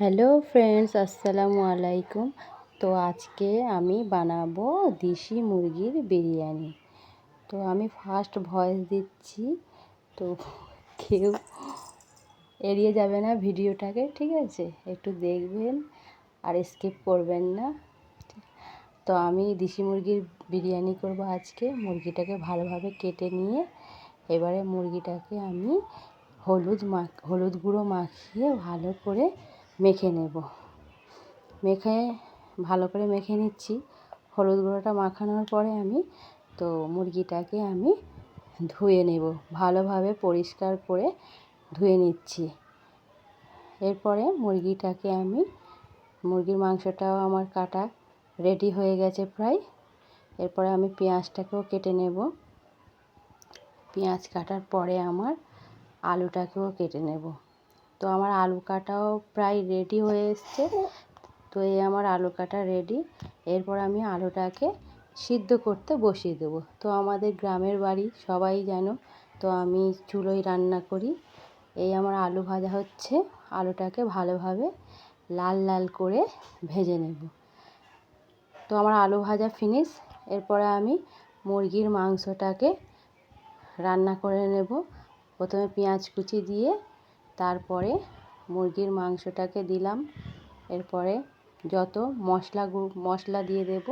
Hello friends, আসসালামু আলাইকুম। তো আজকে আমি বানাবো দেশি মুরগির বিরিয়ানি। তো আমি ফার্স্ট ভয়েস দিচ্ছি, তো কেউ এড়িয়ে যাবে না ভিডিওটাকে, ঠিক আছে? একটু দেখবেন আর স্কিপ করবেন না। তো আমি দেশি মুরগির বিরিয়ানি করব আজকে। মুরগিটাকে ভালোভাবে কেটে নিয়ে এবারে মুরগিটাকে আমি হলুদ গুঁড়ো মাখিয়ে ভালো করে মেখে নেব। ভালো করে মেখে নিচ্ছি। হলুদ গুঁড়োটা মাখানোর পরে মুরগিটাকে আমি ধুয়ে নেব, ভালোভাবে পরিষ্কার করে ধুয়ে নিচ্ছি। এরপরে মুরগির মাংসটাও আমার কাটা রেডি হয়ে গেছে প্রায়। এরপরে আমি পেঁয়াজটাকেও কেটে নেব। পেঁয়াজ কাটার পরে আমার আলুটাকেও কেটে নেব। তো আমার আলু কাটাও প্রায় রেডি হয়ে এসছে। তো এই আমার আলু কাটা রেডি। এরপর আমি আলুটাকে সিদ্ধ করতে বসিয়ে দেব। তো আমাদের গ্রামের বাড়ি সবাই জানো, তো আমি চুলোয় রান্না করি। এই আমার আলু ভাজা হচ্ছে। আলুটাকে ভালোভাবে লাল লাল করে ভেজে নেব। তো আমার আলু ভাজা ফিনিশ। এরপরে আমি মুরগির মাংসটাকে রান্না করে নেব। প্রথমে পেঁয়াজ কুচি দিয়ে তারপরে মুরগির মাংসটাকে দিলাম। এরপরে যত মশলা দিয়ে দেব।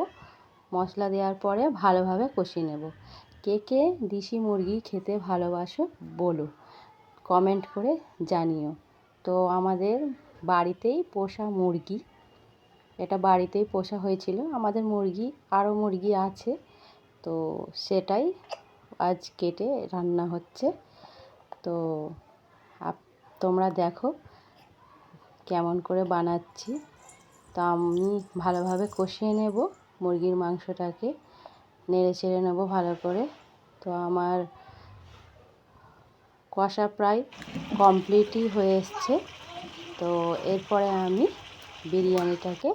মশলা দেওয়ার পরে ভালোভাবে কষিয়ে নেব। কে কে দেশি মুরগি খেতে ভালোবাসো বলো, কমেন্ট করে জানিও। তো আমাদের বাড়িতেই পোষা মুরগি, এটা বাড়িতেই পোষা হয়েছিল। আমাদের আরও মুরগি আছে, তো সেটাই আজ কেটে রান্না হচ্ছে। তো তোমরা দেখো কেমন করে বানাচ্ছি। তো আমি ভালোভাবে কষিয়ে নেব মুরগির মাংসটাকে, নেড়ে চেড়ে নেব ভালো করে। তো আমার কষা প্রায় কমপ্লিটই হয়ে এসছে। তো এরপরে আমি বিরিয়ানিটাকে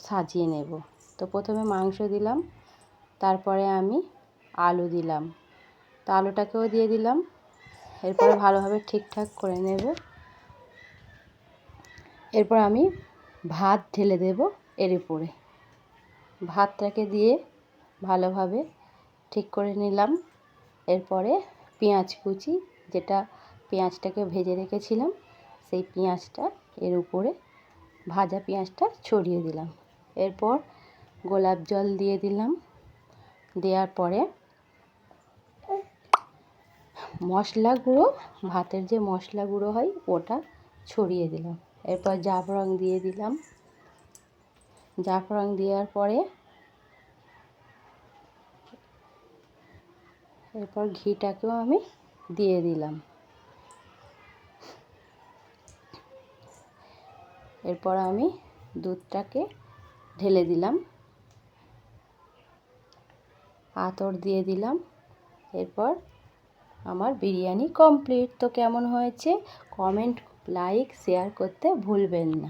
সাজিয়ে নেব। তো প্রথমে মাংস দিলাম, তারপরে আমি আলু দিলাম। তো আলুটাকেও দিয়ে দিলাম। এরপরে ভালোভাবে ঠিকঠাক করে নেব। এরপর আমি ভাত ঢেলে দেব এর উপরে। ভাতটাকে দিয়ে ভালোভাবে ঠিক করে নিলাম। এরপরে পেঁয়াজ কুচি, পেঁয়াজটাকে ভেজে রেখেছিলাম, সেই পেঁয়াজটা এর উপরে ভাজা পেঁয়াজটা ছড়িয়ে দিলাম। এরপর গোলাপ জল দিয়ে দিলাম। দেওয়ার পরে মশলা গুঁড়ো, ভাতের যে মশলা গুঁড়ো হয় ওটা ছড়িয়ে দিলাম। এরপর জাফরান দিয়ে দিলাম। জাফরান দেওয়ার পরে এরপর ঘিটাকেও আমি দিয়ে দিলাম। এরপর আমি দুধটাকে ঢেলে দিলাম, আতর দিয়ে দিলাম। এরপর আমার বিরিয়ানি কমপ্লিট। তো কেমন হয়েছে কমেন্ট, লাইক, শেয়ার করতে ভুলবেন না।